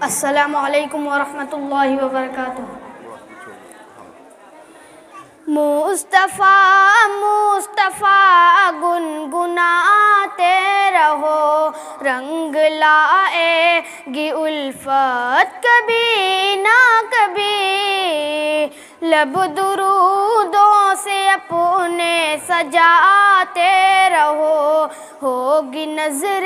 السلام علیکم ورحمۃ اللہ وبرکاتہ۔ مصطفیٰ مصطفیٰ گنگناتے رہو، رنگ لائے گی الفت کبھی نہ کبھی، لب درودوں سے اپنے سجاتے رہو، ہوگی نظر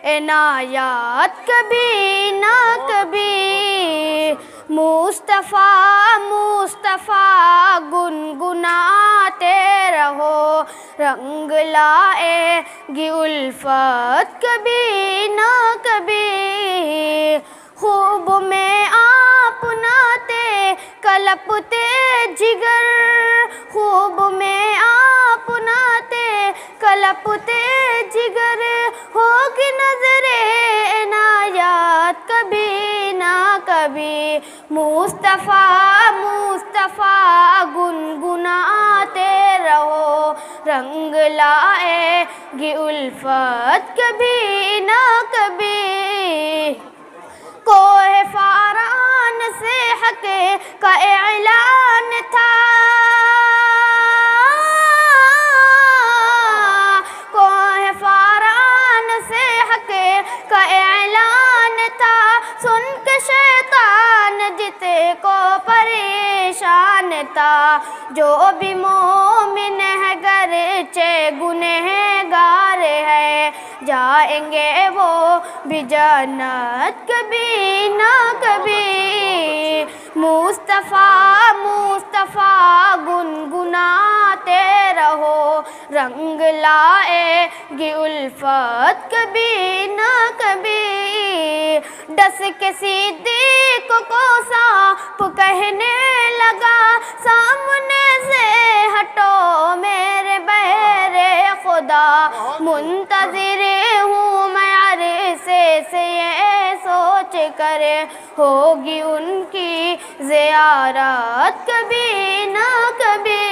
عنایات کبھی نہ کبھی۔ مصطفیٰ مصطفیٰ گنگناتے رہو، رنگ لائے گی الفت کبھی نہ کبھی، خوب میں آپ ناتے کلپتے جگر، خوب میں آپ ناتے کلپتے جگر، ہوگی نظر عنایات کبھی نہ کبھی۔ مصطفیٰ مصطفیٰ گنگناتے رہو، رنگ لائے گی الفت کبھی نہ کبھی۔ کوہ فاران سے حق کا اعلان تھا، کوہ فاران سے حق کا اعلان تھا، سن کے شیطان جتے کو پریشان تھا، جو بھی مومن ہے گرچہ گنہگار ہے، جائیں گے وہ بھی جنت کبھی نہ کبھی۔ مصطفیٰ مصطفیٰ گنگناتے رہو، رنگ لائے گی الفت کبھی نہ کبھی۔ ڈس کے صدیق کو سانپ کہنے لگا، سامنے سے ہٹو میرے بحر خدا، منتظر ہوں میں عرصے سے یہ سوچ کر، ہوگی ان کی زیارت کبھی نہ کبھی۔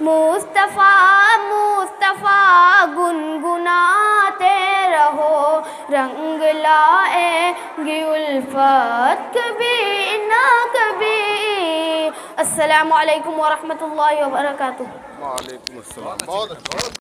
مصطفیٰ مصطفیٰ گنگناتے رہو، رنگ لائے گی الفت کبھی نہ کبھی۔ السلام علیکم ورحمۃ اللہ وبرکاتہ۔ وعلیکم السلام۔